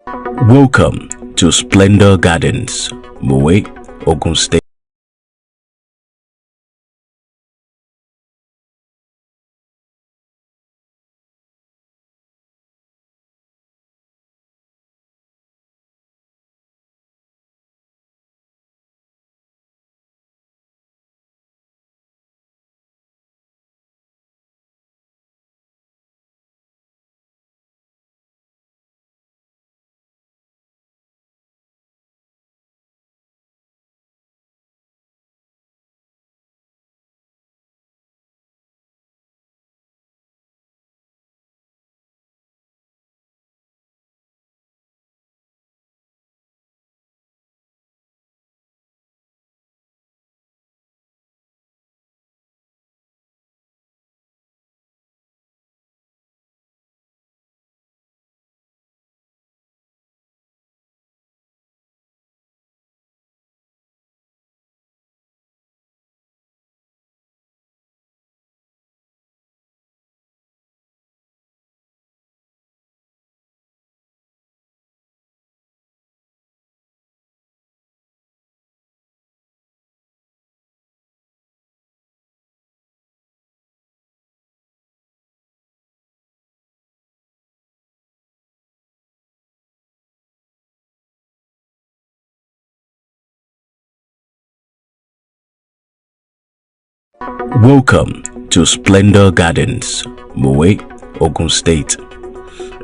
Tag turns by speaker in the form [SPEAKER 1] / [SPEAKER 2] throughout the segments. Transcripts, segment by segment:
[SPEAKER 1] Welcome to Splendor Gardens, Mowe, Ogun State. Welcome to Splendor Gardens, Mowe, Ogun State.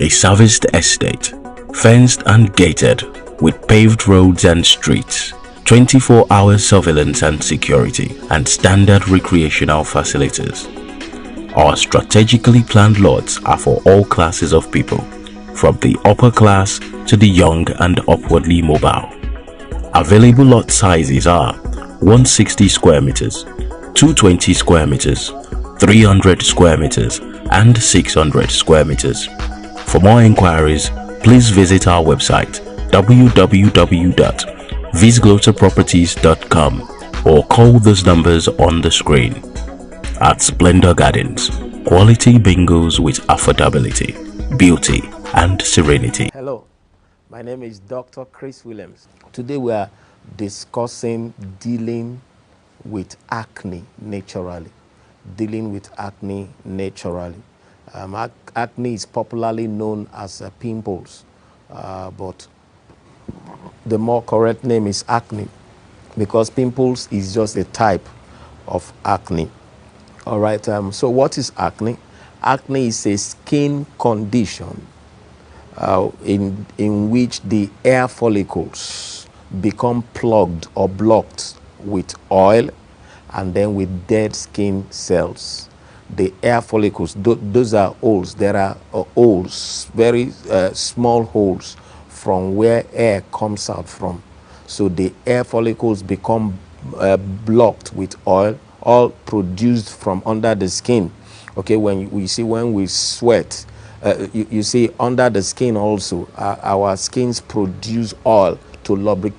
[SPEAKER 1] A serviced estate, fenced and gated, with paved roads and streets, 24-hour surveillance and security, and standard recreational facilities. Our strategically planned lots are for all classes of people, from the upper class to the young and upwardly mobile. Available lot sizes are 160 square meters, 220 square meters, 300 square meters, and 600 square meters. For more inquiries, please visit our website www.visglotterproperties.com or call those numbers on the screen. At Splendor Gardens, quality bingos with affordability, beauty, and serenity.
[SPEAKER 2] Hello, my name is Dr. Chris Williams. Today we are discussing dealing with acne naturally. Dealing with acne naturally. Acne is popularly known as pimples, but the more correct name is acne, because pimples is just a type of acne. All right. So what is acne? Acne is a skin condition in which the hair follicles become plugged or blocked with oil and then with dead skin cells. The hair follicles, those are holes. There are holes, very small holes from where hair comes out from. So the hair follicles become blocked with oil, all produced from under the skin. Okay, when we sweat, you see under the skin also, our skins produce oil to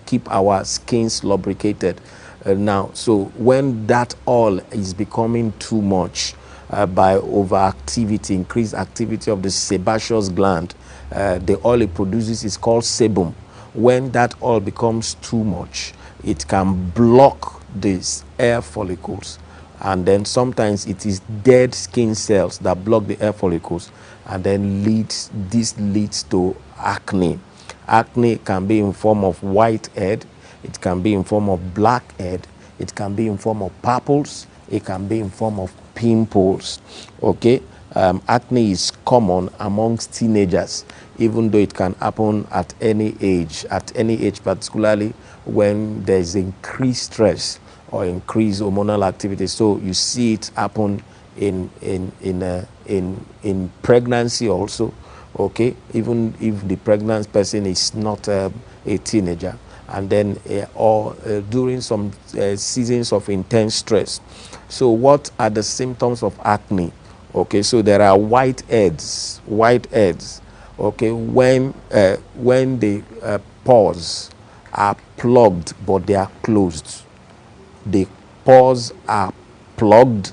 [SPEAKER 2] keep our skins lubricated. Now, so when that oil is becoming too much by overactivity, increased activity of the sebaceous gland, the oil it produces is called sebum. When that oil becomes too much, it can block these hair follicles, and then sometimes it is dead skin cells that block the hair follicles, and then this leads to acne. Acne can be in form of whitehead, it can be in form of blackhead, it can be in form of purples, it can be in form of pimples. Okay, acne is common amongst teenagers, even though it can happen at any age, particularly when there is increased stress or increased hormonal activity. So you see it happen in pregnancy also. Okay, even if the pregnant person is not a teenager, and then or during some seasons of intense stress. So what are the symptoms of acne? Okay, so there are whiteheads. Okay, when the pores are plugged but they are closed. The pores are plugged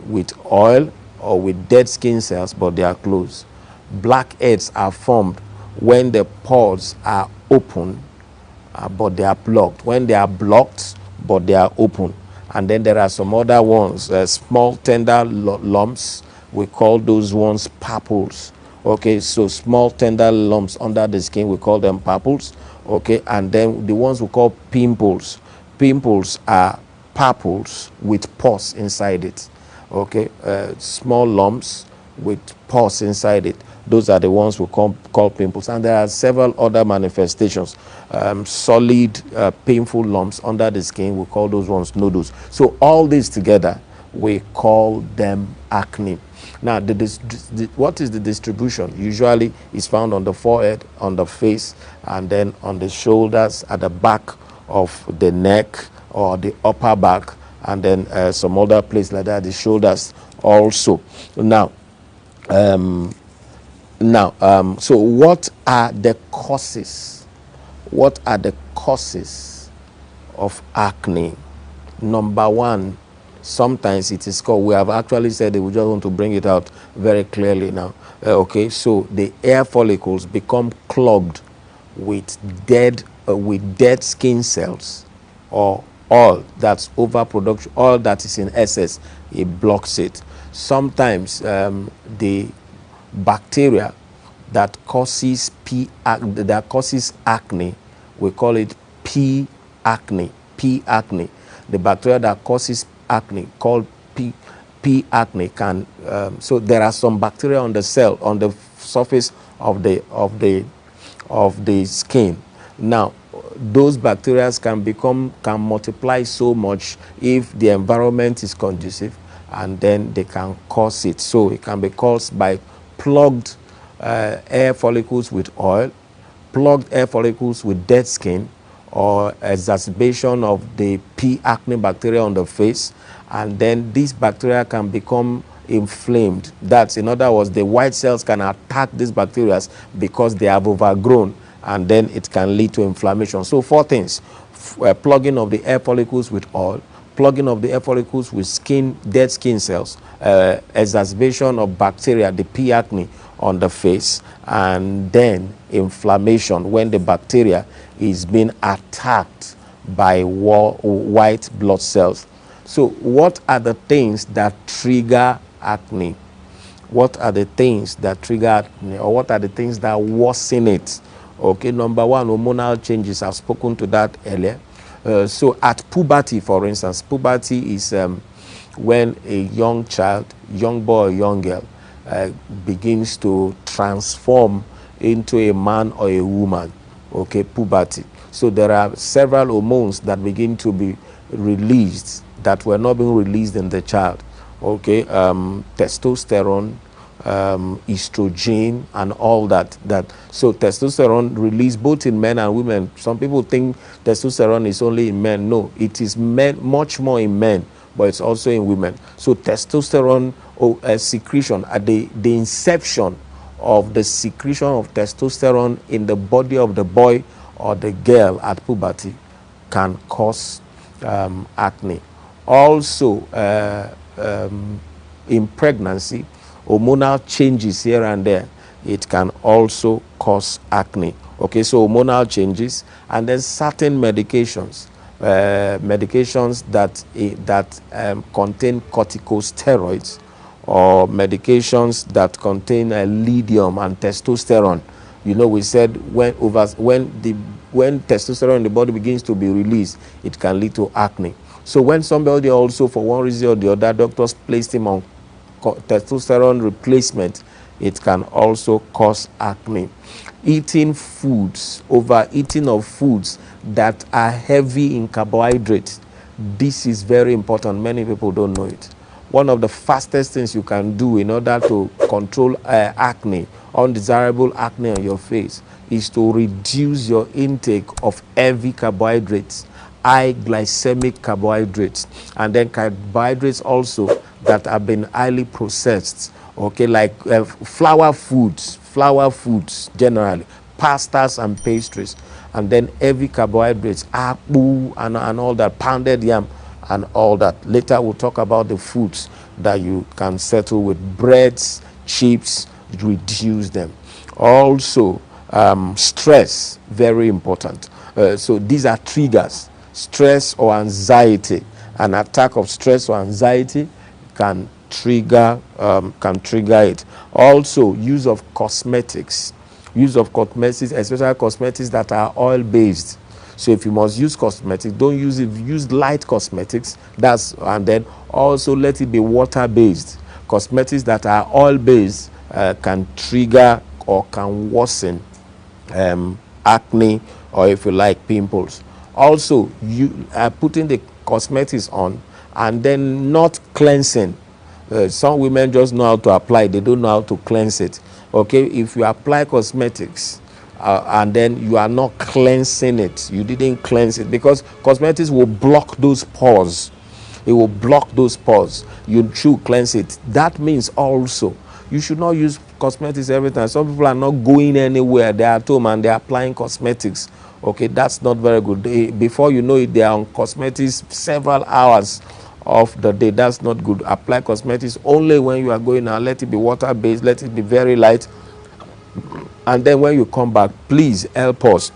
[SPEAKER 2] with oil or with dead skin cells, but they are closed. Blackheads are formed when the pores are open, but they are blocked. When they are blocked, but they are open. And then there are some other ones, small tender lumps. We call those ones papules. Okay, so small tender lumps under the skin, we call them papules. Okay, and then the ones we call pimples. Pimples are papules with pus inside it. Okay, small lumps with pus inside it. Those are the ones we call pimples. And there are several other manifestations. Solid, painful lumps under the skin, we call those ones nodules. So all these together, we call them acne. Now, what is the distribution? Usually, it's found on the forehead, on the face, and then on the shoulders, at the back of the neck or the upper back, and then some other place like that, the shoulders also. Now, so what are the causes? What are the causes of acne? Number one, sometimes it is called, we have actually said that we just want to bring it out very clearly now. Okay, so the hair follicles become clogged with dead skin cells, or oil that's overproduction, oil that is in excess, it blocks it. Sometimes the bacteria that causes acne, we call it P. acne. The bacteria that causes acne, called P. acne, can so there are some bacteria on the cell, on the surface of the skin. Now, those bacteria can multiply so much if the environment is conducive, and then they can cause it. So it can be caused by plugged hair follicles with oil, plugged hair follicles with dead skin, or exacerbation of the P. acne bacteria on the face. And then these bacteria can become inflamed. That's, in other words, the white cells can attack these bacteria because they have overgrown, and then it can lead to inflammation. So 4 things: plugging of the hair follicles with oil, plugging of the hair follicles with dead skin cells, exacerbation of bacteria, the P. acne on the face, and then inflammation when the bacteria is being attacked by white blood cells. So what are the things that trigger acne? What are the things that trigger acne, or what are the things that worsen it? Okay, number one, hormonal changes. I've spoken to that earlier. So at puberty, for instance, puberty is when a young child, young boy or young girl, begins to transform into a man or a woman. Okay, puberty. So there are several hormones that begin to be released that were not being released in the child. Okay, testosterone, estrogen, and all that. So testosterone released both in men and women. Some people think testosterone is only in men. No, it is much more in men, but it's also in women. So testosterone secretion at the inception of the secretion of testosterone in the body of the boy or the girl at puberty can cause acne. Also, in pregnancy, hormonal changes here and there, it can also cause acne. Okay, so hormonal changes, and then certain medications, that contain corticosteroids, or medications that contain lithium and testosterone. You know, we said when testosterone in the body begins to be released, it can lead to acne. So when somebody also, for one reason or the other, doctors placed him on testosterone replacement, it can also cause acne. Eating foods, overeating of foods that are heavy in carbohydrates, this is very important. Many people don't know it. One of the fastest things you can do in order to control acne, undesirable acne on your face, is to reduce your intake of heavy carbohydrates, high glycemic carbohydrates, and then carbohydrates also that have been highly processed. Okay, like flour foods generally, pastas and pastries, and then heavy carbohydrates, apple and all that, pounded yam and all that. Later we'll talk about the foods that you can settle with: breads, chips, reduce them. Also, Stress, very important. So these are triggers. Stress or anxiety. An attack of stress or anxiety can trigger it. Also, use of cosmetics. Use of cosmetics, especially cosmetics that are oil based. So if you must use cosmetics, don't use it. Use light cosmetics. And then also let it be water based. Cosmetics that are oil based can trigger or can worsen acne, or if you like, pimples. Also, you are putting the cosmetics on and then not cleansing. Some women just know how to apply, they don't know how to cleanse it. Okay, if you apply cosmetics and then you are not cleansing it, you didn't cleanse it, because cosmetics will block those pores. It will block those pores. You should cleanse it. That means also you should not use cosmetics every time. Some people are not going anywhere. They are at home and they are applying cosmetics. Okay, that's not very good. Before you know it, they are on cosmetics several hours of the day. That's not good. Apply cosmetics only when you are going out. Let it be water based. Let it be very light. And then when you come back, please help us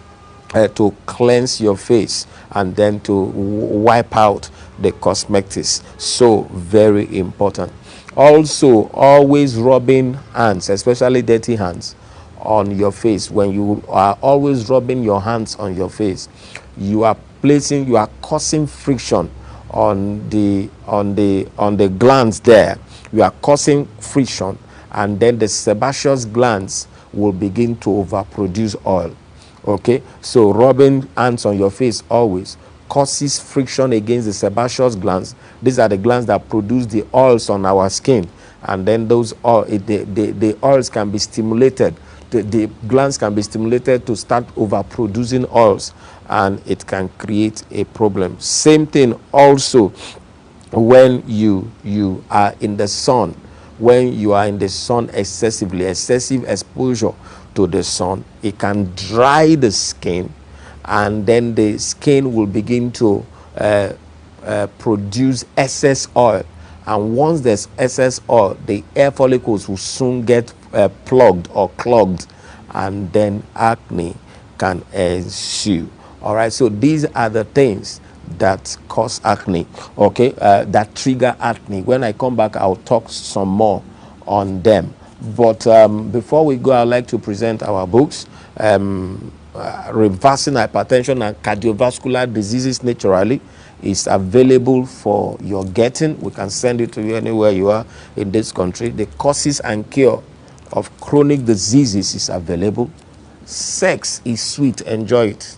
[SPEAKER 2] to cleanse your face and then to wipe out the cosmetics. So very important. Also, always rubbing hands, especially dirty hands, on your face. When you are always rubbing your hands on your face, you are causing friction on the glands there. You are causing friction, and then the sebaceous glands will begin to overproduce oil. Okay, so rubbing hands on your face always causes friction against the sebaceous glands. These are the glands that produce the oils on our skin, and then those the oils can be stimulated. The glands can be stimulated to start overproducing oils, and it can create a problem. Same thing also when you are in the sun. When you are in the sun excessive exposure to the sun, it can dry the skin, and then the skin will begin to produce excess oil. And once there's excess oil, the hair follicles will soon get plugged or clogged, and then acne can ensue. All right, so these are the things that cause acne, okay, that trigger acne. When I come back, I'll talk some more on them. But before we go, I'd like to present our books. Reversing hypertension and cardiovascular diseases naturally is available for your getting. We can send it to you anywhere you are in this country. The causes and cure of chronic diseases is available. Sex is sweet, enjoy it.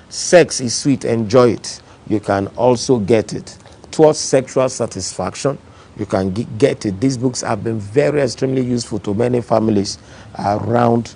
[SPEAKER 2] Sex is sweet, enjoy it. You can also get it. Towards sexual satisfaction, you can get it. These books have been very extremely useful to many families around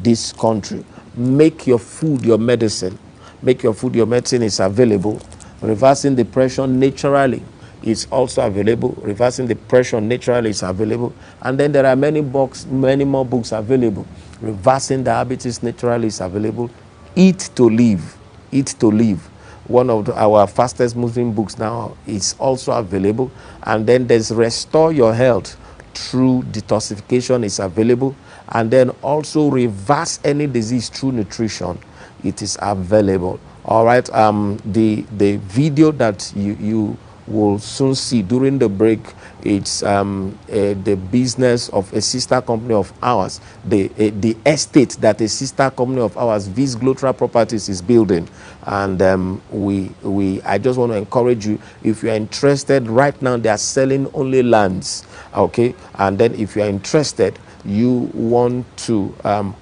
[SPEAKER 2] this country. Make your food your medicine. Make your food your medicine is available. Reversing depression naturally is also available. Reversing depression naturally is available. And then there are many more books available. Reversing diabetes naturally is available. Eat to live. Eat to live. One of our fastest moving books now is also available. And then there's Restore Your Health Through Detoxification is available. And then also Reverse Any Disease Through Nutrition. It is available. All right. The video that you will soon see during the break, it's the business of a sister company of ours, the estate that a sister company of ours, Vis Glotra Properties, is building. And I just want to encourage you, if you are interested, right now they are selling only lands. Okay, and then if you are interested, you want to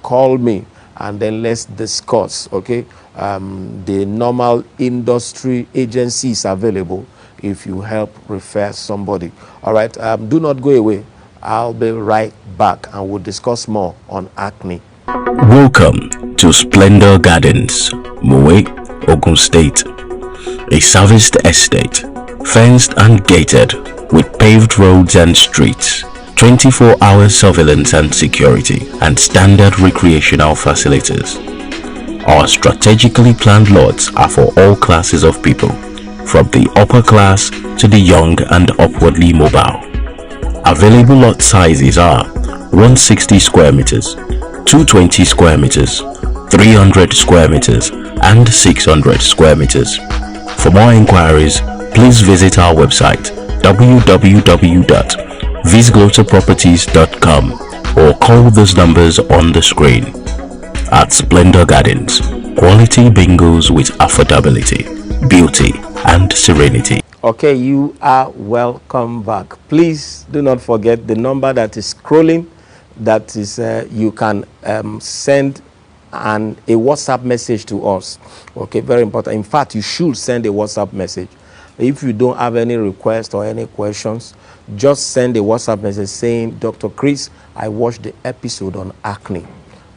[SPEAKER 2] call me, and then let's discuss. Okay, the normal industry agency is available if you help refer somebody. All right, do not go away. I'll be right back, and we'll discuss more on acne.
[SPEAKER 1] Welcome to Splendor Gardens, Moe, Ogun State, a serviced estate, fenced and gated with paved roads and streets, 24-hour surveillance and security, and standard recreational facilities. Our strategically planned lots are for all classes of people, from the upper class to the young and upwardly mobile. Available lot sizes are 160 square meters, 220 square meters, 300 square meters, and 600 square meters. For more inquiries, please visit our website www.visglotoproperties.com or call those numbers on the screen. At Splendor Gardens, quality bingos with affordability, beauty, and serenity.
[SPEAKER 2] Okay, you are welcome back. Please do not forget the number that is scrolling. That is, you can send a WhatsApp message to us. Okay, very important. In fact, you should send a WhatsApp message. If you don't have any requests or any questions, just send a WhatsApp message saying, Dr. Chris, I watched the episode on acne.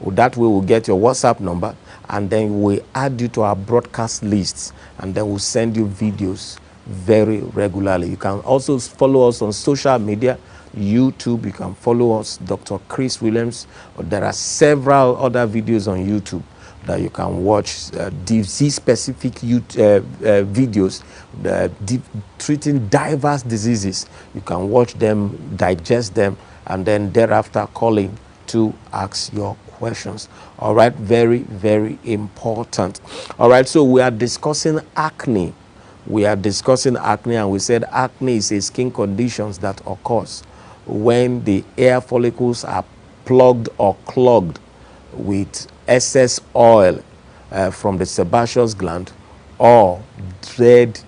[SPEAKER 2] That way we'll get your WhatsApp number, and then we'll add you to our broadcast lists, and then we'll send you videos very regularly. You can also follow us on social media, YouTube. You can follow us, Dr. Chris Williams. There are several other videos on YouTube that you can watch, disease-specific videos treating diverse diseases. You can watch them, digest them, and then thereafter call in to ask your questions. All right, very, very important. All right, so we are discussing acne. We are discussing acne, and we said acne is a skin condition that occurs when the hair follicles are plugged or clogged with excess oil from the sebaceous gland or dead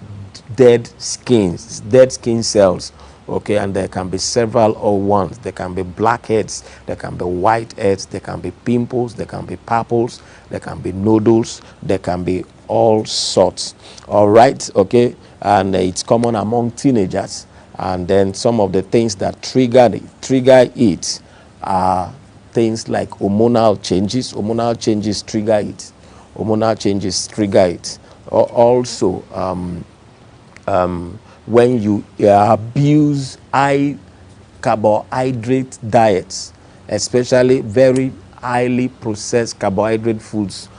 [SPEAKER 2] skin cells. Okay, and there can be several or ones. There can be blackheads, there can be whiteheads, there can be pimples, there can be purples, there can be nodules, there can be all sorts. All right, okay, and it's common among teenagers. And then some of the things that trigger it are things like hormonal changes. Hormonal changes trigger it. Hormonal changes trigger it. Also, when you abuse high carbohydrate diets, especially very highly processed carbohydrate foods,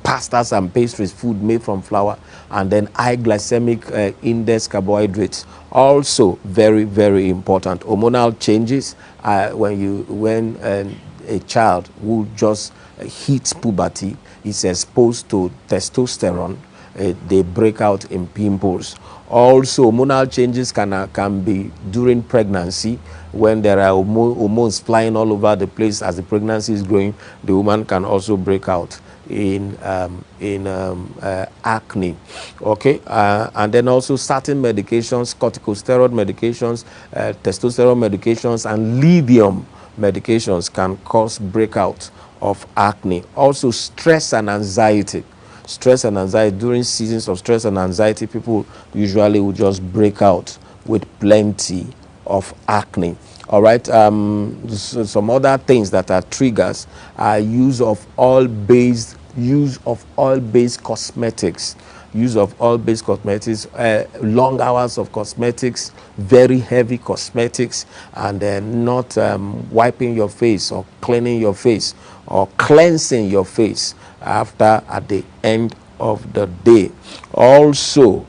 [SPEAKER 2] pastas and pastries, food made from flour, and then high glycemic index carbohydrates, also very, very important. Hormonal changes, when a child who just hits puberty is exposed to testosterone, they break out in pimples. Also, hormonal changes can be during pregnancy, when there are hormones flying all over the place as the pregnancy is growing. The woman can also break out in acne. Okay, and then also certain medications, corticosteroid medications, testosterone medications, and lithium medications can cause breakout of acne. Also, stress and anxiety. Stress and anxiety, during seasons of stress and anxiety, people usually will just break out with plenty of acne. All right, so some other things that are triggers are use of oil-based cosmetics. Use of oil-based cosmetics, long hours of cosmetics, very heavy cosmetics, and then not wiping your face or cleaning your face or cleansing your face at the end of the day. Also,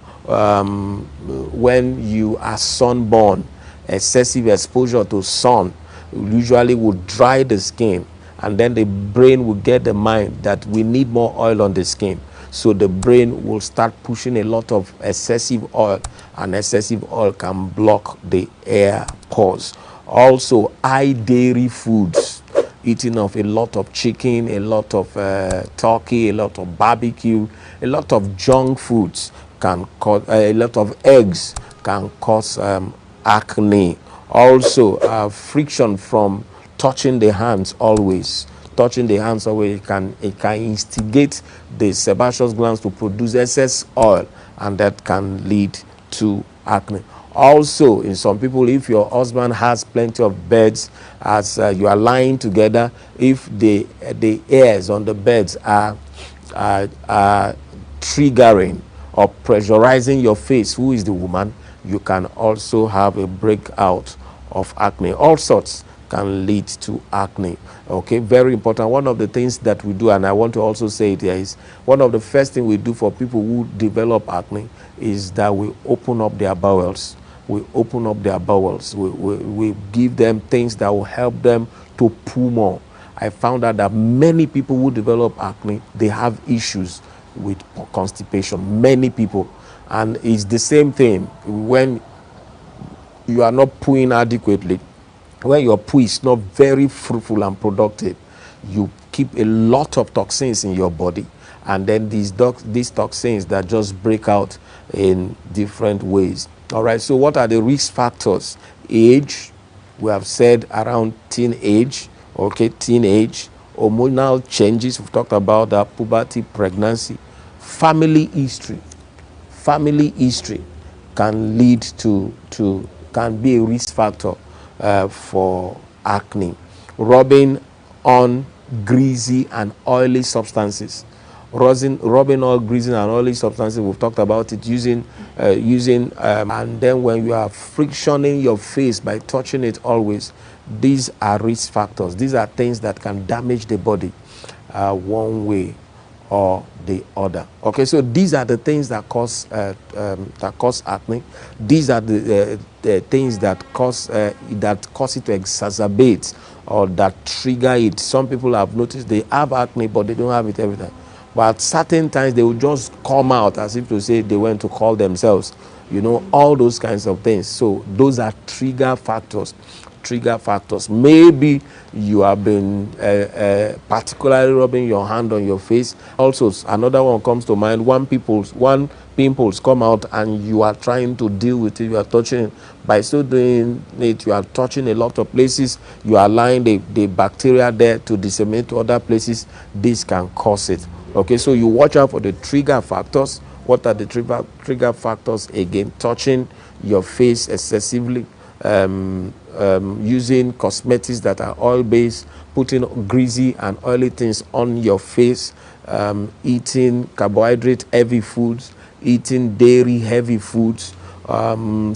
[SPEAKER 2] when you are sunburned, excessive exposure to sun usually will dry the skin, and then the brain will get the mind that we need more oil on the skin. So the brain will start pushing a lot of excessive oil, and excessive oil can block the air pores. Also, high dairy foods, eating of a lot of chicken, a lot of turkey, a lot of barbecue, a lot of junk foods can cause, a lot of eggs can cause acne. Also, friction from touching the hands always. Touching the hands always can instigate the sebaceous glands to produce excess oil, and that can lead to acne. Also, in some people, if your husband has plenty of beds, as you are lying together, if the hairs on the beds are triggering or pressurizing your face, who is the woman, you can also have a breakout of acne. All sorts can lead to acne. Okay, very important. One of the things that we do, and I want to also say it here, is one of the first things we do for people who develop acne is that we open up their bowels. We open up their bowels. We give them things that will help them to poo more. I found out that many people who develop acne, they have issues with constipation. Many people. And it's the same thing when you are not pooing adequately. When your poo is not very fruitful and productive, you keep a lot of toxins in your body, and then these toxins that just break out in different ways. All right, so what are the risk factors? Age, we have said around teenage, okay, teenage. Hormonal changes, we've talked about that, puberty, pregnancy. Family history can lead can be a risk factor for acne. Rubbing on greasy and oily substances. Rubbing on greasy and oily substances, we've talked about it, and then when you are frictioning your face by touching it always, these are risk factors. These are things that can damage the body one way or the other. Okay, so these are the things that cause acne. These are the things that cause it to exacerbate or that trigger it. Some people have noticed they have acne, but they don't have it every time. But at certain times they will just come out as if to say they went to call themselves. You know, all those kinds of things. So those are trigger factors. Maybe you have been particularly rubbing your hand on your face. Also, another one comes to mind. One pimples come out and you are trying to deal with it. You are touching it. By so doing it, you are touching a lot of places. You are allowing the bacteria there to disseminate to other places. This can cause it. Okay, so you watch out for the trigger factors. What are the trigger factors? Again, touching your face excessively, using cosmetics that are oil-based, putting greasy and oily things on your face, eating carbohydrate-heavy foods, eating dairy-heavy foods,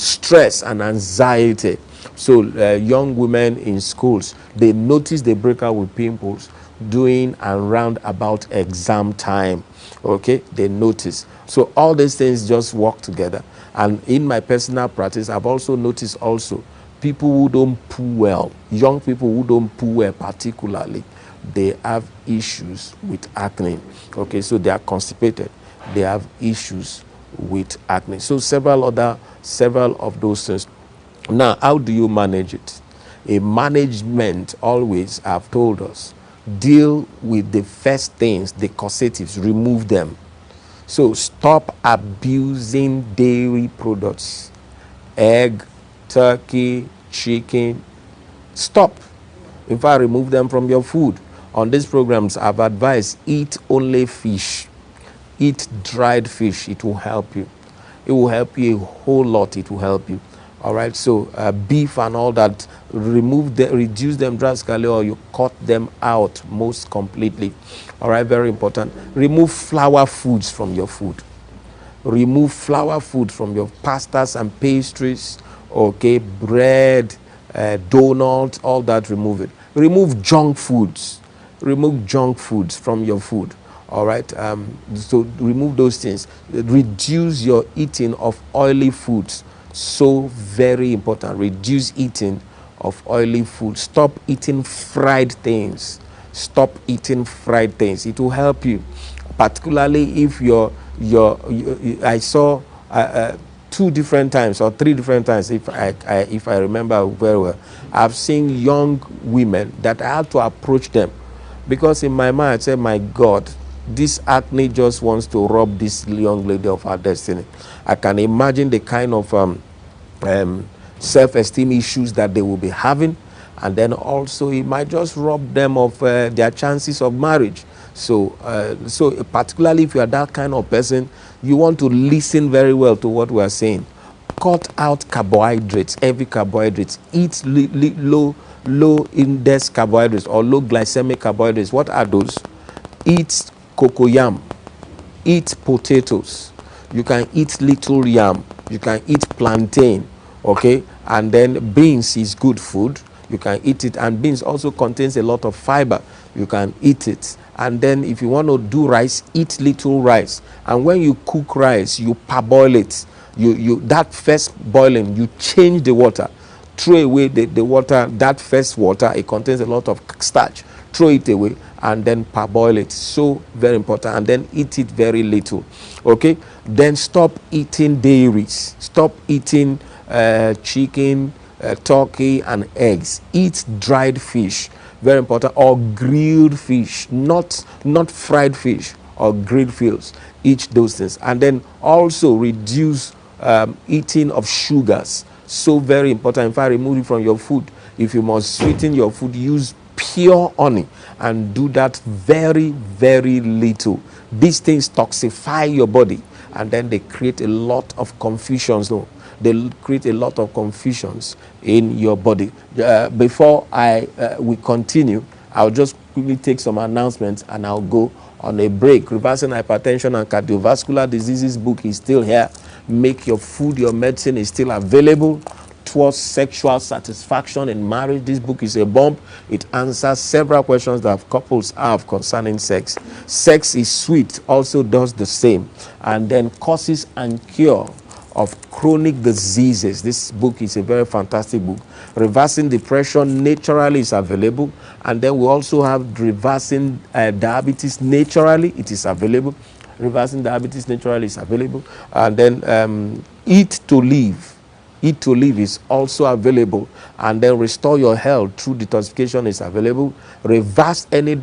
[SPEAKER 2] stress and anxiety. So young women in schools, they notice they break out with pimples during and round about exam time. Okay, they notice. So all these things just work together. And in my personal practice, I've also noticed people who don't poo well, young people who don't poo well particularly, they have issues with acne. Okay, so they are constipated. They have issues with acne. So several of those things. Now, how do you manage it? A management always have told us, deal with the first things, the causatives, remove them. So stop abusing dairy products, egg, turkey, chicken. Stop. In fact, remove them from your food. On these programs, I've advised eat only fish. Eat dried fish. It will help you. It will help you a whole lot. It will help you. All right, so beef and all that, reduce them drastically, or you cut them out most completely. All right, very important. Remove flour foods from your food. Remove flour food from your pastas and pastries. Okay, bread, donuts, all that, remove it. Remove junk foods. Remove junk foods from your food. All right, so remove those things. Reduce your eating of oily foods. So very important. Reduce eating of oily food. Stop eating fried things. Stop eating fried things. It will help you, particularly if I saw 2 different times or 3 different times, if I remember very well, I've seen young women that I had to approach them, because in my mind I said, my God, this acne just wants to rob this young lady of her destiny. I can imagine the kind of self-esteem issues that they will be having, and then also it might just rob them of their chances of marriage. So particularly if you are that kind of person, you want to listen very well to what we are saying. Cut out carbohydrates, heavy carbohydrates. Eat low index carbohydrates or low glycemic carbohydrates. What are those? Eat cocoyam. Eat potatoes. You can eat little yam. You can eat plantain. Okay, and then beans is good food. You can eat it, and beans also contains a lot of fiber. You can eat it. And then if you want to do rice, eat little rice. And when you cook rice, you parboil it. You that first boiling, you change the water. Throw away the water, that first water, it contains a lot of starch. throw it away and then parboil it. So very important. And then eat it very little. Okay, then stop eating dairies, stop eating chicken, turkey and eggs. Eat dried fish, very important, or grilled fish, not fried fish or grilled fish. Eat those things. And then also reduce eating of sugars, so very important. In fact, remove it from your food. If you must sweeten your food, use pure honey and do that very, very little. These things toxify your body and then they create a lot of confusions. No, they create a lot of confusions in your body. Before we continue, I'll just quickly take some announcements and I'll go on a break. Reversing Hypertension and Cardiovascular Diseases book is still here. Make Your Food Your Medicine is still available. Towards Sexual Satisfaction in Marriage, this book is a bomb. It answers several questions that couples have concerning sex. Sex is Sweet also does the same. And then Causes and Cure of Chronic Diseases. This book is a very fantastic book. Reversing Depression Naturally is available. And then we also have Reversing Diabetes Naturally. It is available. Reversing Diabetes Naturally is available. And then Eat to Live. Eat to Live is also available. And then Restore Your Health Through Detoxification is available. Reverse Any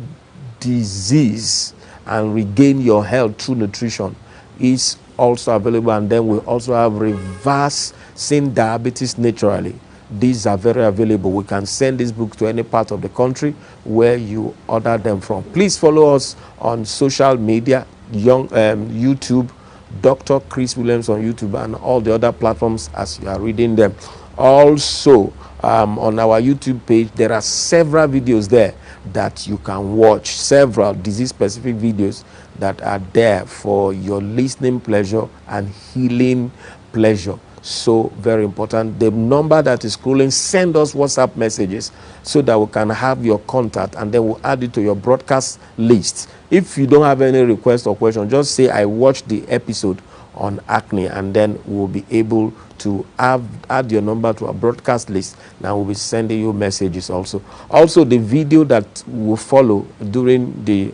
[SPEAKER 2] Disease and Regain Your Health Through Nutrition is also available. And then we also have Reversing Diabetes Naturally. These are very available. We can send this book to any part of the country where you order them from. Please follow us on social media, YouTube, Dr. Chris Williams on YouTube and all the other platforms as you are reading them. Also, on our YouTube page, there are several videos there that you can watch, several disease-specific videos that are there for your listening pleasure and healing pleasure. So very important. The number that is scrolling, send us WhatsApp messages so that we can have your contact and then we'll add it to your broadcast list. If you don't have any request or question, just say I watched the episode on acne and then we'll be able to add your number to our broadcast list. Now we'll be sending you messages also. Also, the video that will follow during the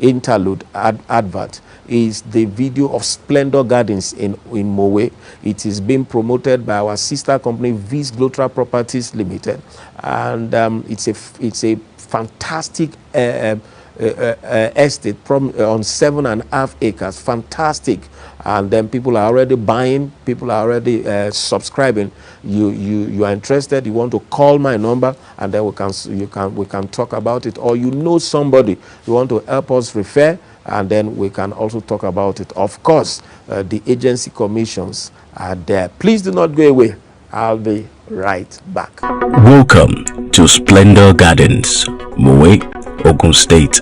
[SPEAKER 2] interlude advert is the video of Splendor Gardens in Mowe. It is being promoted by our sister company Vis Glotra Properties Limited, and it's a fantastic estate on 7.5 acres. Fantastic. And then people are already buying, people are already subscribing. You are interested, you want to call my number and then we can talk about it, or you know somebody you want to help us refer and then we can also talk about it. Of course, the agency commissions are there. Please do not go away. I'll be right back.
[SPEAKER 1] Welcome to Splendor Gardens, Mowe, Ogun State,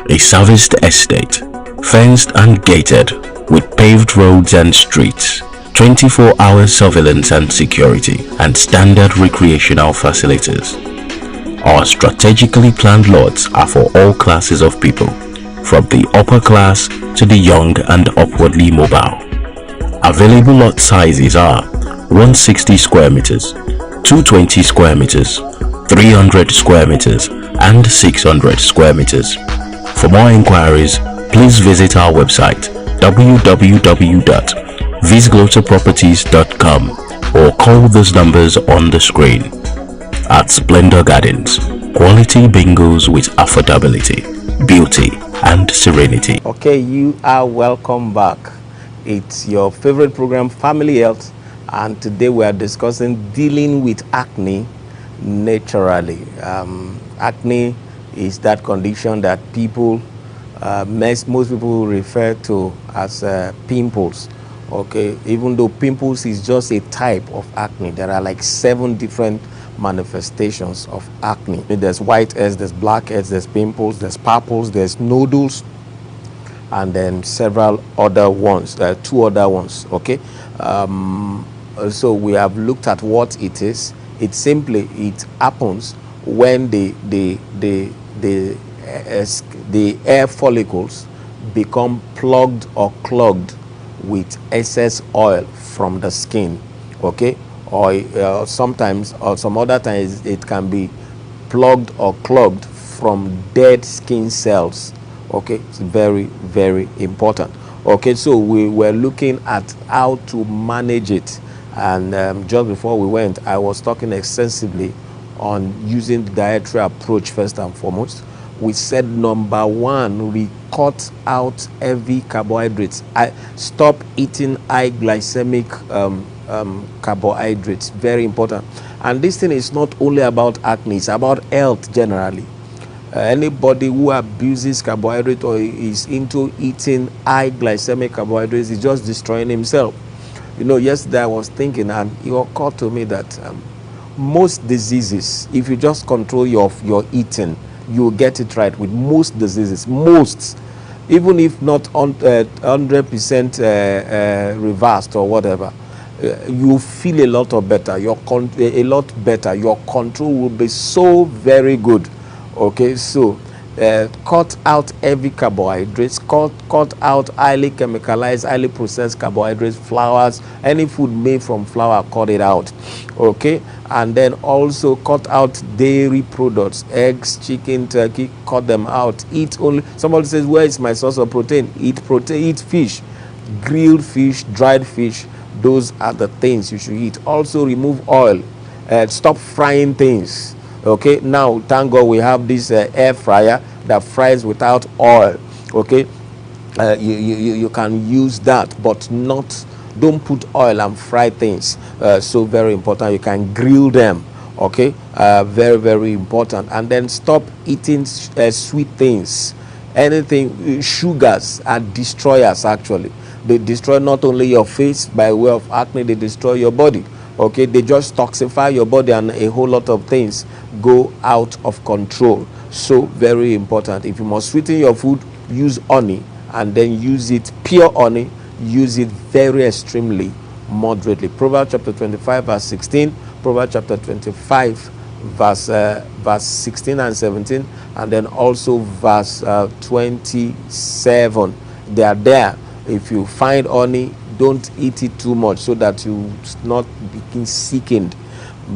[SPEAKER 1] a serviced estate, fenced and gated with paved roads and streets, 24-hour surveillance and security, and standard recreational facilities. Our strategically planned lots are for all classes of people, from the upper class to the young and upwardly mobile. Available lot sizes are 160 square meters, 220 square meters, 300 square meters, and 600 square meters. For more inquiries, please visit our website www.visglotaproperties.com or call these numbers on the screen. At Splendor Gardens, quality bingos with affordability, beauty, and serenity.
[SPEAKER 2] Okay, you are welcome back. It's your favorite program, Family Health, and today we are discussing dealing with acne naturally. Acne is that condition that people, most people refer to as pimples. Okay, even though pimples is just a type of acne, there are like 7 different manifestations of acne. There's whiteheads, there's blackheads, there's pimples, there's purples, there's nodules, and then several other ones, 2 other ones. Okay, so we have looked at what it is. It happens when the hair follicles become plugged or clogged with excess oil from the skin. Okay, or sometimes, or some other times, it can be blocked or clogged from dead skin cells. Okay, it's very, very important. Okay, so we were looking at how to manage it, and just before we went, I was talking extensively on using the dietary approach first and foremost. We said number one, we cut out heavy carbohydrates. I stop eating high glycemic carbohydrates. Very important. And this thing is not only about acne, it's about health generally. Anybody who abuses carbohydrate or is into eating high glycemic carbohydrates is just destroying himself. You know, yesterday I was thinking, and it occurred to me that most diseases, if you just control your eating, you will get it right with most diseases. Most, even if not 100% reversed or whatever, you feel a lot better. Your control will be so very good. Okay, so cut out heavy carbohydrates, cut out highly chemicalized, highly processed carbohydrates, flours, any food made from flour, cut it out. Okay, and then also cut out dairy products, eggs, chicken, turkey, cut them out. Eat only, somebody says, where is my source of protein? Eat fish, grilled fish, dried fish. Those are the things you should eat. Also remove oil, stop frying things. Okay, now thank God we have this air fryer that fries without oil. Okay, you can use that, but don't put oil and fry things. So very important. You can grill them. Okay, very, very important. And then stop eating sweet things. Anything, sugars are destroyers. Actually, they destroy not only your face by way of acne, they destroy your body. Okay, they just toxify your body, and a whole lot of things go out of control. So very important. If you must sweeten your food, use honey, and then use it pure honey. Use it very extremely moderately. Proverbs chapter 25 verse 16, Proverbs chapter 25 verse 16 and 17, and then also verse 27. They are there. If you find honey, don't eat it too much, so that you not begin sickened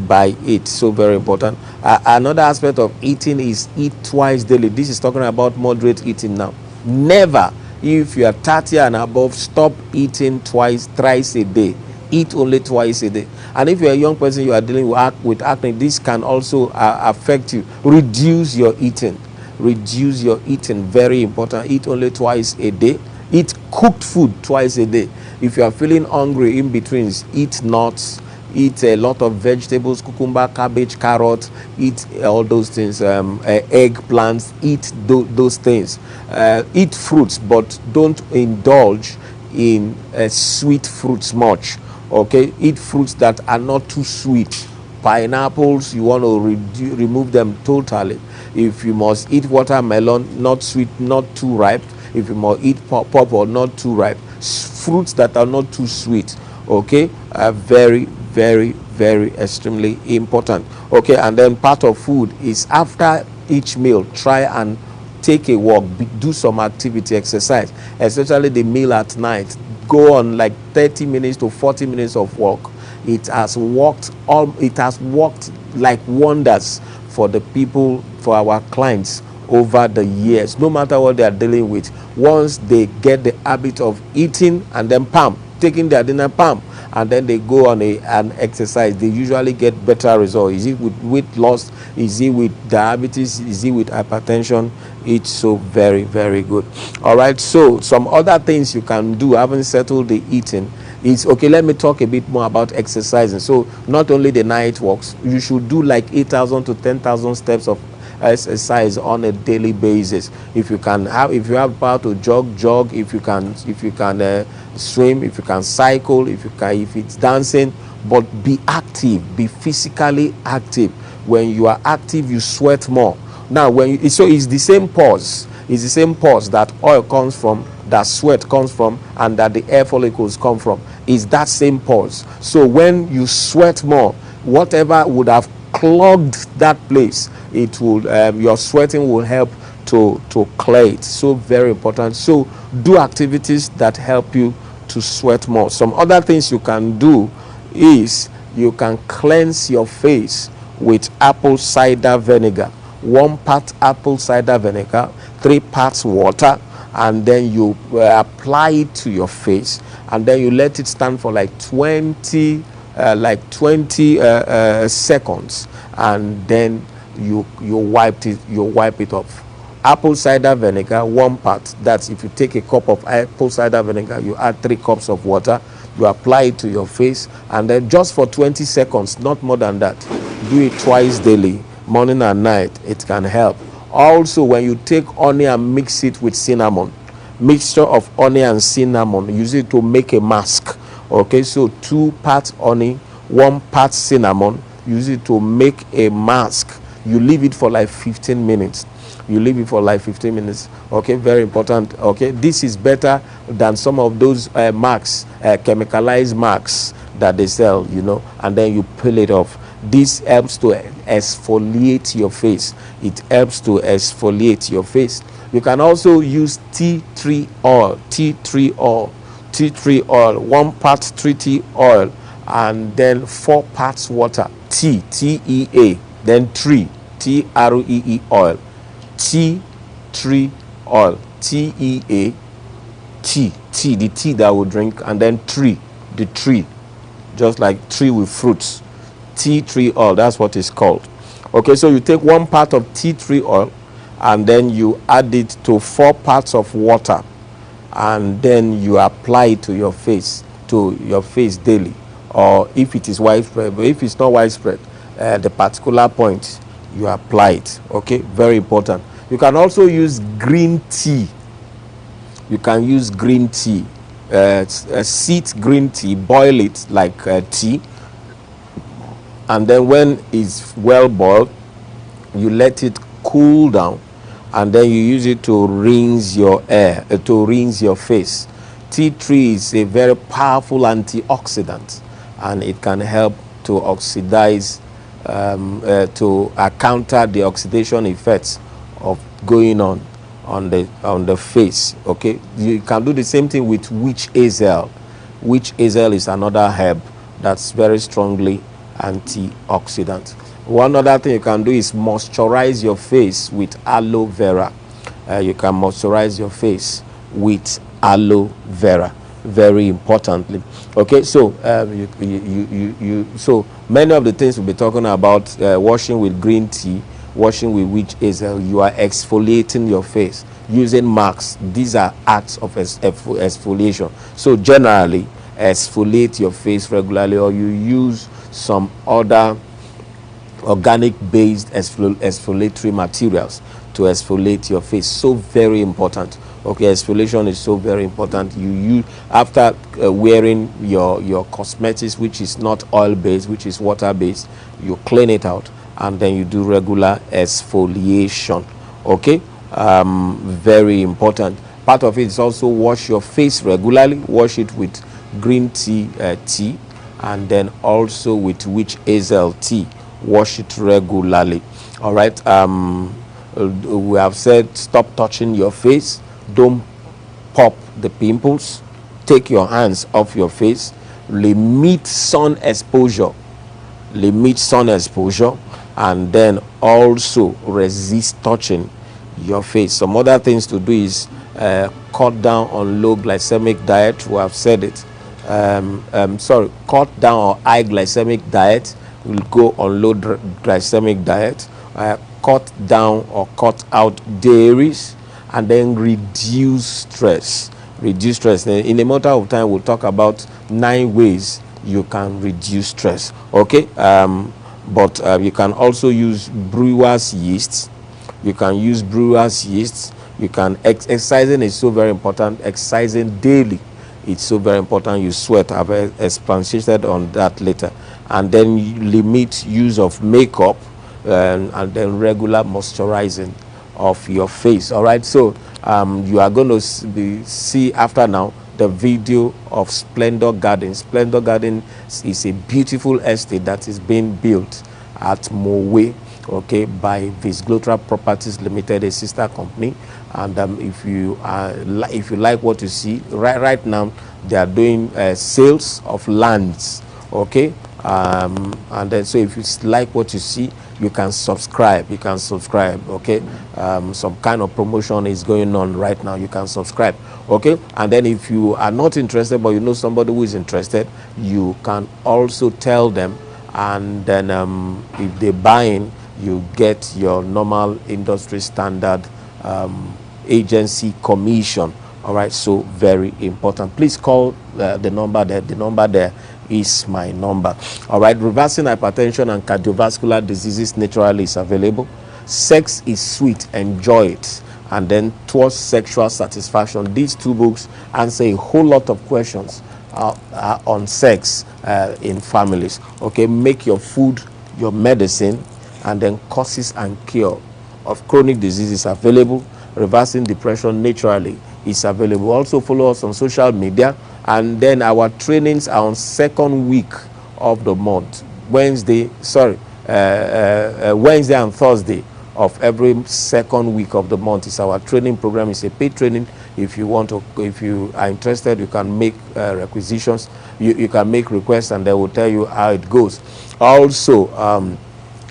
[SPEAKER 2] by it. So very important. Another aspect of eating is eat twice daily. This is talking about moderate eating now. Never, if you are 30 and above, stop eating thrice a day. Eat only twice a day. And if you're a young person, you are dealing with acne, this can also affect you. Reduce your eating. Reduce your eating. Very important. Eat only twice a day. Eat cooked food twice a day. If you are feeling hungry in between, eat nuts, eat a lot of vegetables, cucumber, cabbage, carrot, eat all those things, eggplants, eat those things. Eat fruits, but don't indulge in sweet fruits much. Okay, eat fruits that are not too sweet. Pineapples, you want to remove them totally. If you must eat watermelon, not sweet, not too ripe. If you must eat pawpaw, not too ripe. Fruits that are not too sweet. Okay, are very, very, very extremely important. Okay, and then part of food is after each meal, try and take a walk, do some activity, exercise, especially the meal at night. Go on like 30 minutes to 40 minutes of walk. It has worked like wonders for the people, for our clients over the years. No matter what they are dealing with, once they get the habit of eating and then taking their dinner, and then they go on an exercise, they usually get better results. Is it with weight loss? Is it with diabetes? Is it with hypertension? It's so very, very good. All right, so some other things you can do, having settled the eating, is okay. Let me talk a bit more about exercising. So not only the night walks, you should do like 8,000 to 10,000 steps of exercise on a daily basis. If you have power to jog. If you can swim, if you can cycle, if it's dancing, but be active, be physically active. When you are active, you sweat more. Now it's the same pause. It's the same pause that oil comes from, that sweat comes from, and that the hair follicles come from. Is that same pause. So when you sweat more, whatever would have clogged that place, it will your sweating will help to clear it. So very important. So do activities that help you to sweat more. Some other things you can do is you can cleanse your face. with apple cider vinegar. 1 part apple cider vinegar, 3 parts water, and then you apply it to your face, and then you let it stand for like 20 seconds, and then you wipe it off. Apple cider vinegar, 1 part. That's if you take a cup of apple cider vinegar, you add 3 cups of water, you apply it to your face, and then just for 20 seconds, not more than that. Do it twice daily, morning and night. It can help. Also, when you take honey and mix it with cinnamon, mixture of honey and cinnamon, use it to make a mask. Okay, so 2 parts honey, 1 part cinnamon, use it to make a mask. You leave it for like 15 minutes. Okay, very important. Okay, this is better than some of those marks, chemicalized marks that they sell, and then you peel it off. This helps to exfoliate your face. It helps to exfoliate your face. You can also use tea tree oil. 1 part tea oil, and then 4 parts water. Tea, then tree, TREE oil. Tea tree oil, TEA, tea, the tea that we drink, and then tree, the tree, just like tree with fruits. Tea tree oil, that's what it's called. Okay, so you take 1 part of tea tree oil, and then you add it to 4 parts of water, and then you apply it to your face daily, or if it is widespread. But if it's not widespread, the particular point you apply it. Okay, very important. You can also use green tea. Seed green tea, boil it like tea, and then when it's well boiled, you let it cool down, and then you use it to rinse your face. Tea tree is a very powerful antioxidant, and it can help to oxidize, to counter the oxidation effects of going on the face. Okay, you can do the same thing with witch hazel. Witch hazel is another herb that's very strongly antioxidant. One other thing you can do is moisturize your face with aloe vera. You can moisturize your face with aloe vera, very importantly. Okay, so so many of the things we'll be talking about, washing with green tea, washing with witch hazel, you are exfoliating your face using marks. These are acts of exfoliation. So generally, exfoliate your face regularly, or you use some other organic based exfoliatory materials to exfoliate your face. So very important. Okay, exfoliation is so very important. You use, after wearing your cosmetics, which is not oil based, which is water based, you clean it out, and then you do regular exfoliation. Okay, very important. Part of it is also wash your face regularly. Wash it with green tea, and then also with witch hazel tea. Wash it regularly. All right, we have said stop touching your face. Don't pop the pimples. Take your hands off your face. Limit sun exposure, and then also resist touching your face. Some other things to do is cut down on low glycemic diet. We have said it. Cut down on high glycemic diet. We'll go on low glycemic diet. Cut down or cut out dairies, and then reduce stress. In a matter of time, we'll talk about 9 ways you can reduce stress. Okay, but you can also use brewer's yeast. You can exercising is so very important. Exercising daily, it's so very important. You sweat. I've expanded on that later. And then you limit use of makeup, and then regular moisturizing of your face. All right, so you are going to see after now the video of Splendor Gardens. Splendor Garden is a beautiful estate that is being built at Mowe, okay, by Visglotra Properties Limited, a sister company. And if you like what you see right now, they are doing sales of lands. Okay, And then, so if you like what you see, you can subscribe. Okay. Some kind of promotion is going on right now. You can subscribe. Okay. And then if you are not interested, but you know somebody who is interested, you can also tell them, and then if they buy in, you get your normal industry standard agency commission. All right, so very important. Please call the number there. The number there is my number. All right, reversing hypertension and cardiovascular diseases naturally is available. Sex is sweet, enjoy it. And then Towards Sexual Satisfaction. These two books answer a whole lot of questions on sex in families. Okay, Make Your Food Your Medicine, and then Causes and Cure of Chronic Diseases available. Reversing Depression Naturally is available. Also follow us on social media, and then our trainings are on second week of the month, Wednesday and Thursday of every second week of the month is our training program. It's a paid training. If you are interested, you can make requisitions. You can make requests, and they will tell you how it goes. Also,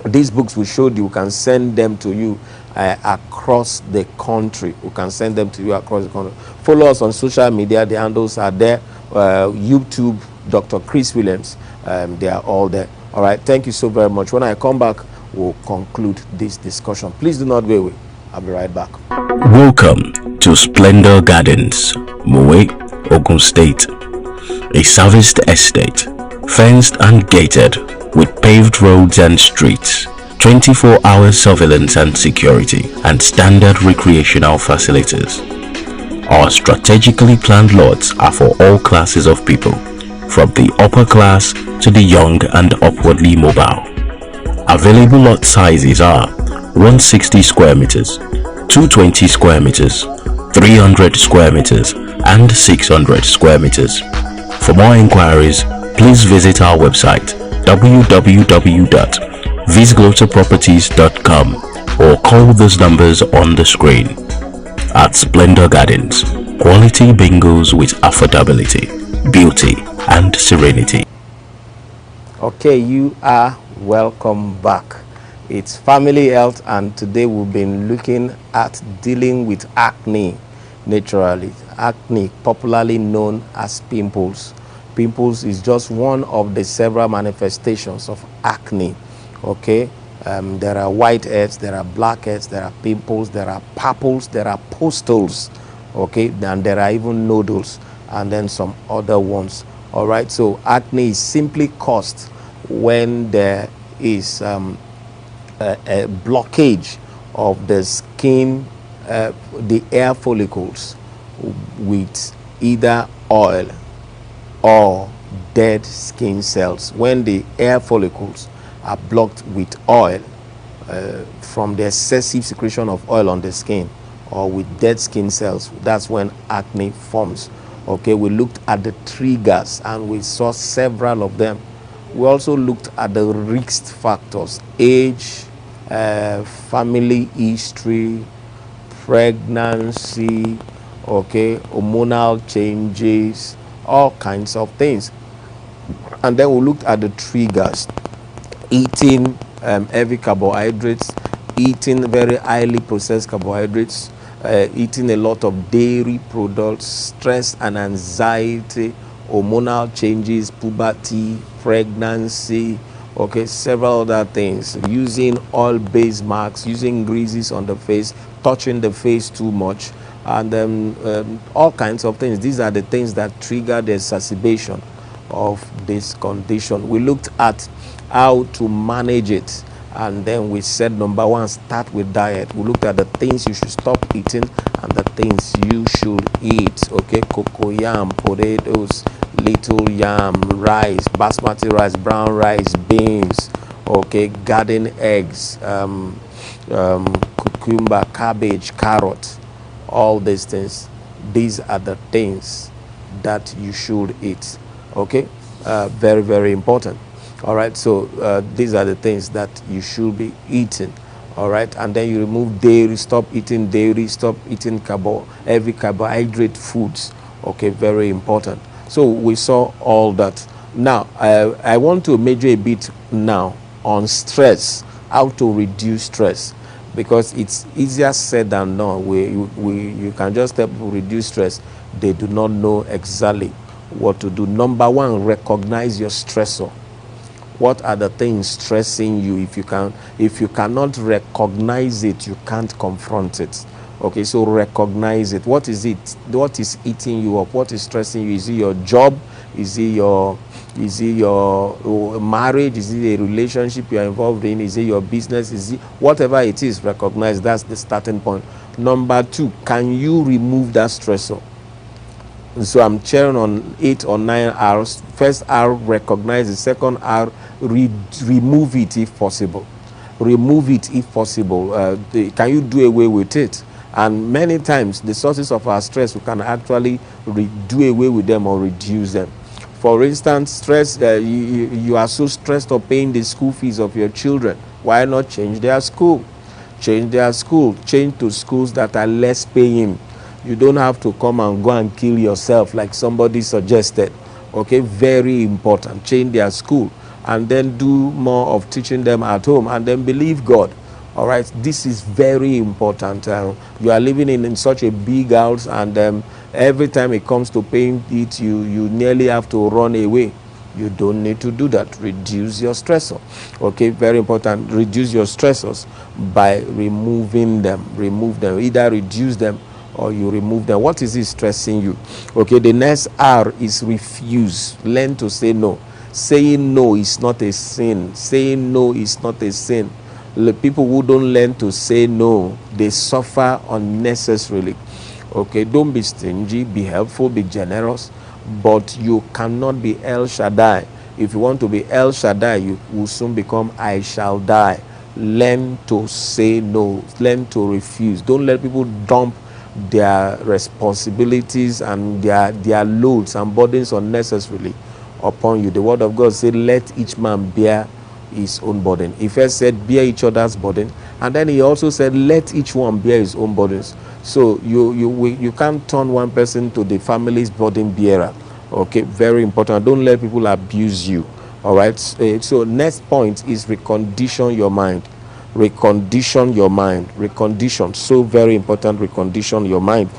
[SPEAKER 2] these books we showed you, can send them to you across the country. We can send them to you across the country. Follow us on social media. The handles are there. YouTube, Dr. Chris Williams. They are all there. All right. Thank you so very much. When I come back, we'll conclude this discussion. Please do not go away. I'll be right back.
[SPEAKER 1] Welcome to Splendor Gardens, Mowe, Ogun State. A serviced estate, fenced and gated, with paved roads and streets, 24-hour surveillance and security, and standard recreational facilities. Our strategically planned lots are for all classes of people, from the upper class to the young and upwardly mobile. Available lot sizes are 160 square meters, 220 square meters, 300 square meters, and 600 square meters. For more inquiries, please visit our website www.visglotoproperties.com or call those numbers on the screen. At Splendor Gardens, quality bingos with affordability, beauty, and serenity.
[SPEAKER 2] Okay, you are welcome back. It's Family Health, and today we've been looking at dealing with acne naturally. Acne, popularly known as pimples. Pimples is just one of the several manifestations of acne. Okay, there are whiteheads, there are blackheads, there are pimples, there are papules, there are pustules. Okay, and there are even nodules, and then some other ones. All right, so acne is simply caused when there is a blockage of the skin, the hair follicles, with either oil or dead skin cells. When the hair follicles are blocked with oil from the excessive secretion of oil on the skin, or with dead skin cells, that's when acne forms. Okay, we looked at the triggers and we saw several of them. We also looked at the risk factors: age, family history, pregnancy, okay, hormonal changes, all kinds of things. And then we looked at the triggers: eating heavy carbohydrates, eating very highly processed carbohydrates, eating a lot of dairy products, stress and anxiety, hormonal changes, puberty, pregnancy, okay, several other things, using oil-based marks, using greases on the face, touching the face too much, and all kinds of things. These are the things that trigger the exacerbation of this condition. We looked at how to manage it, and then we said, number one, start with diet. We looked at the things you should stop eating and the things you should eat. Okay, cocoyam, potatoes, little yam, rice, basmati rice, brown rice, beans, okay, garden eggs, cucumber, cabbage, carrot, all these things. These are the things that you should eat. Okay, very, very important. All right, so these are the things that you should be eating. All right, and then you remove dairy. Stop eating dairy. Stop eating heavy carbohydrate foods. Okay, very important. So we saw all that. Now, I want to major a bit now on stress, how to reduce stress, because it's easier said than done. You can just help people reduce stress. They do not know exactly what to do. Number one, recognize your stressor. What are the things stressing you? If you cannot recognize it, you can't confront it. Okay, so recognize it. What is it? What is eating you up? What is stressing you? Is it your job? Is it your marriage? Is it a relationship you're involved in? Is it your business? Is it whatever it is? Recognize. That's the starting point. Number two, can you remove that stressor? So I'm sharing on 8 or 9 R's. First R, recognize. The second R, remove it if possible. Remove it if possible. Can you do away with it? And many times the sources of our stress, we can actually do away with them or reduce them. For instance, stress, you are so stressed of paying the school fees of your children. Why not change their school? Change their school. Change to schools that are less paying. You don't have to come and go and kill yourself like somebody suggested. Okay, very important. Change their school and then do more of teaching them at home and then believe God. All right, this is very important. You are living in such a big house, and every time it comes to paying it, you nearly have to run away. You don't need to do that. Reduce your stressor. Okay, very important. Reduce your stressors by removing them. Remove them. Either reduce them or you remove them. What is it stressing you? Okay, the next R is refuse. Learn to say no. Saying no is not a sin. Saying no is not a sin. The people who don't learn to say no, they suffer unnecessarily. Okay, don't be stingy, be helpful, be generous, but you cannot be El Shaddai. If you want to be El Shaddai, you will soon become I shall die. Learn to say no. Learn to refuse. Don't let people dump their responsibilities and their loads and burdens unnecessarily upon you. The word of God said, let each man bear his own burden. He first said, bear each other's burden, and then he also said, let each one bear his own burdens. So you can't turn one person to the family's burden bearer. Okay, very important. Don't let people abuse you. All right. So next point is recondition your mind. Recondition your mind. Recondition. So very important. Recondition your mind.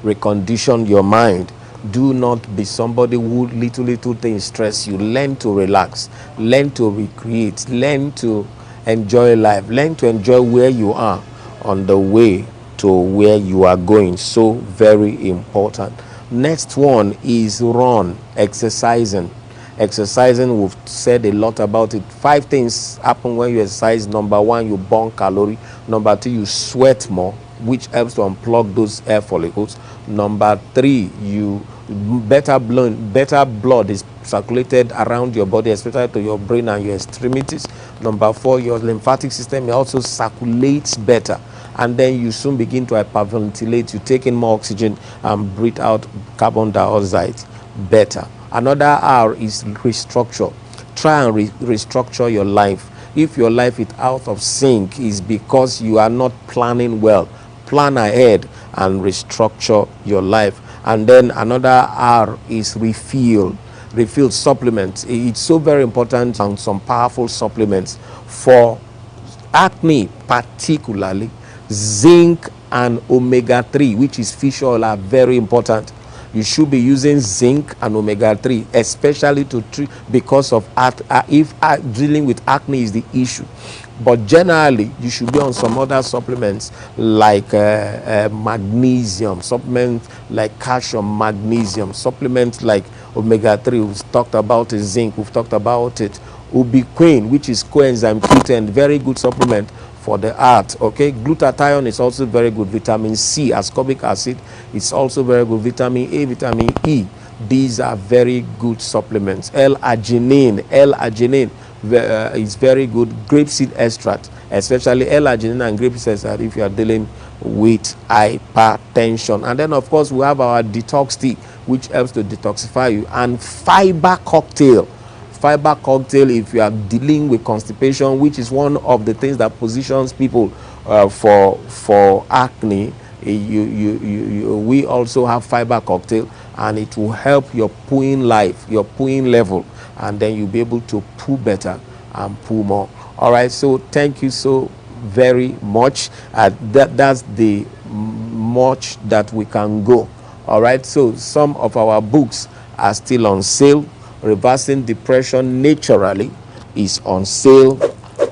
[SPEAKER 2] Recondition your mind. Do not be somebody who little things stress you. Learn to relax. Learn to recreate. Learn to enjoy life. Learn to enjoy where you are on the way to where you are going. So very important. Next one is run. Exercising. Exercising, we've said a lot about it. 5 things happen when you exercise. Number 1, you burn calorie. Number 2, you sweat more, which helps to unplug those hair follicles. Number 3, better blood is circulated around your body, especially to your brain and your extremities. Number 4, your lymphatic system also circulates better, and then you soon begin to hyperventilate. You take in more oxygen and breathe out carbon dioxide better. Another R is restructure. Try and restructure your life. If your life is out of sync, it's because you are not planning well. Plan ahead and restructure your life. And then another R is refill. Refill supplements. It's so very important, and some powerful supplements for acne, particularly zinc and omega-3, which is fish oil, are very important. You should be using zinc and omega-3, especially to treat, because of if dealing with acne is the issue. But generally, you should be on some other supplements like magnesium, supplements like calcium, magnesium, supplements like omega-3. We've talked about it. Zinc, we've talked about it. Ubiquine, which is coenzyme Q10, very good supplement for the heart. Okay, glutathione is also very good. Vitamin C, ascorbic acid, it's also very good. Vitamin A, vitamin E, these are very good supplements. L-arginine is very good. Grapeseed extract, especially L-arginine and grapeseed extract if you are dealing with hypertension. And then of course we have our detox tea, which helps to detoxify you, and fiber cocktail. Fiber cocktail if you are dealing with constipation, which is one of the things that positions people for acne. We also have fiber cocktail, and it will help your pooing life, your pooing level, and then you'll be able to poo better and poo more. All right, so thank you so very much. That's the much that we can go. All right, so some of our books are still on sale. Reversing Depression Naturally is on sale.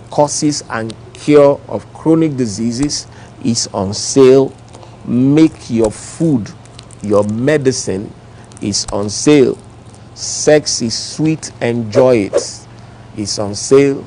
[SPEAKER 2] Causes and Cure of Chronic Diseases is on sale. Make Your Food Your Medicine is on sale. Sex is Sweet, Enjoy It is on sale.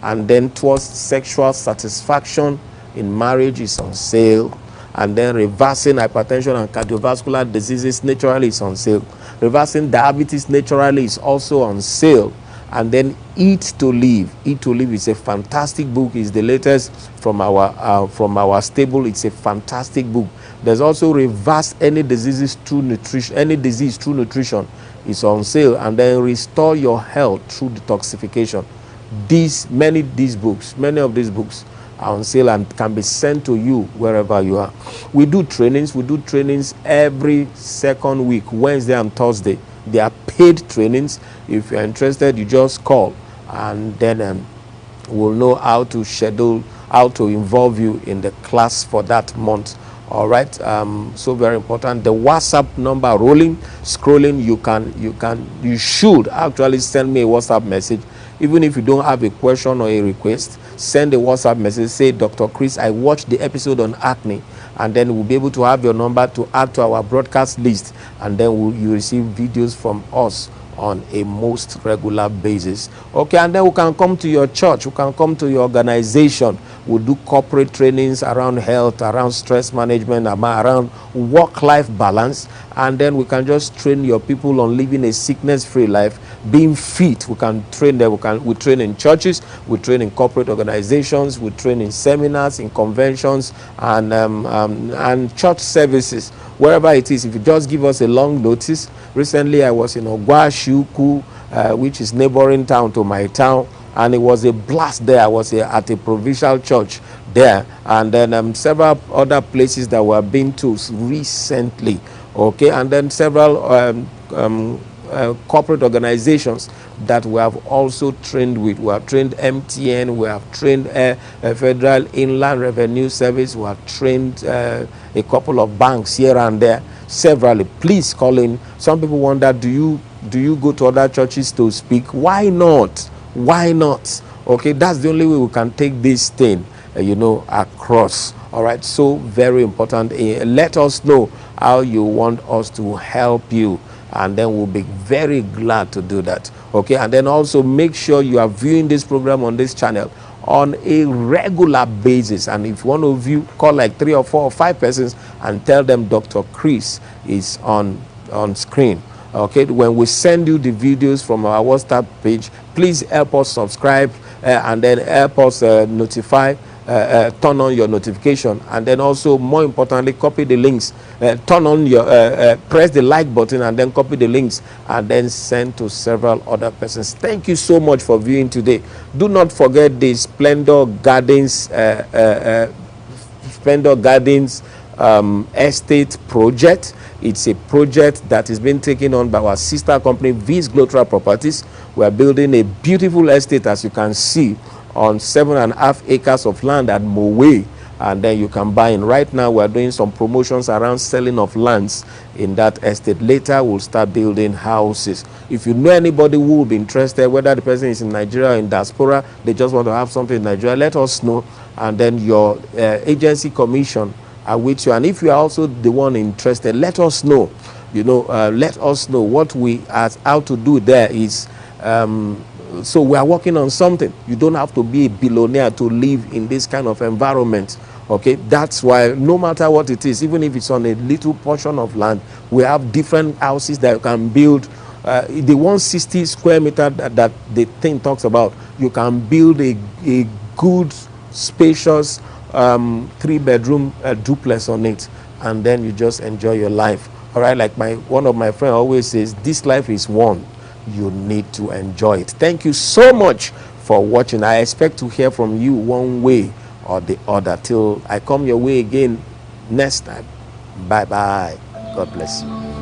[SPEAKER 2] And then Towards Sexual Satisfaction in Marriage is on sale. And then Reversing Hypertension and Cardiovascular Diseases Naturally is on sale. Reversing Diabetes Naturally is also on sale. And then Eat to Live. Eat to Live is a fantastic book. It's the latest from our stable. It's a fantastic book. There's also Reverse Any Diseases Through Nutrition. Any Disease Through Nutrition is on sale. And then Restore Your Health Through Detoxification. Many of these books are on sale and can be sent to you wherever you are. We do trainings every second week, Wednesday and Thursday. They are paid trainings. If you're interested, you just call, and then we'll know how to schedule, how to involve you in the class for that month. All right, so very important. The WhatsApp number scrolling. You should actually send me a WhatsApp message. Even if you don't have a question or a request, send a WhatsApp message. Say, Dr. Chris, I watched the episode on acne, and then we'll be able to have your number to add to our broadcast list, and then you receive videos from us on a most regular basis. Okay, and then we can come to your church, we can come to your organization. We'll do corporate trainings around health, around stress management, around work-life balance, and then we can just train your people on living a sickness-free life, being fit. We can train them. We train in churches, we train in corporate organizations, we train in seminars, in conventions, and church services, wherever it is. If you just give us a long notice. Recently I was in Ogwashuku, which is neighboring town to my town, and it was a blast there. I was at a provincial church there, and then several other places that we have been to recently. Okay, and then several corporate organizations that we have also trained with. We have trained MTN, we have trained Federal Inland Revenue Service, we have trained a couple of banks here and there, severally. Please call in. Some people wonder, do you go to other churches to speak? Why not? Why not? Okay, that's the only way we can take this thing across. All right, so very important. Let us know how you want us to help you, and then we'll be very glad to do that. Okay, and then also make sure you are viewing this program on this channel on a regular basis. And if one of you call like 3 or 4 or 5 persons and tell them Dr. Chris is on screen. Okay, when we send you the videos from our WhatsApp page, please help us subscribe and then help us notify. Turn on your notification, and then also, more importantly, copy the links. Turn on your press the like button, and then copy the links, and then send to several other persons. Thank you so much for viewing today. Do not forget the Splendor Gardens estate project. It's a project that is being taken on by our sister company, V's Glotra Properties. We are building a beautiful estate, as you can see, on 7.5 acres of land at Mowe, and then you can buy in. Right now we are doing some promotions around selling of lands in that estate. Later we'll start building houses. If you know anybody who will be interested, whether the person is in Nigeria or in diaspora, they just want to have something in Nigeria, let us know, and then your agency commission are with you. And if you are also the one interested, let us know. Let us know. What we ask how to do there is so we are working on something. You don't have to be a billionaire to live in this kind of environment. Okay, that's why no matter what it is, even if it's on a little portion of land, we have different houses that you can build. The 160 square meter that the thing talks about, you can build a good, spacious 3-bedroom duplex on it, and then you just enjoy your life. All right, like one of my friends always says, this life is one. You need to enjoy it. Thank you so much for watching. I expect to hear from you one way or the other. Till I come your way again next time. Bye bye. God bless you.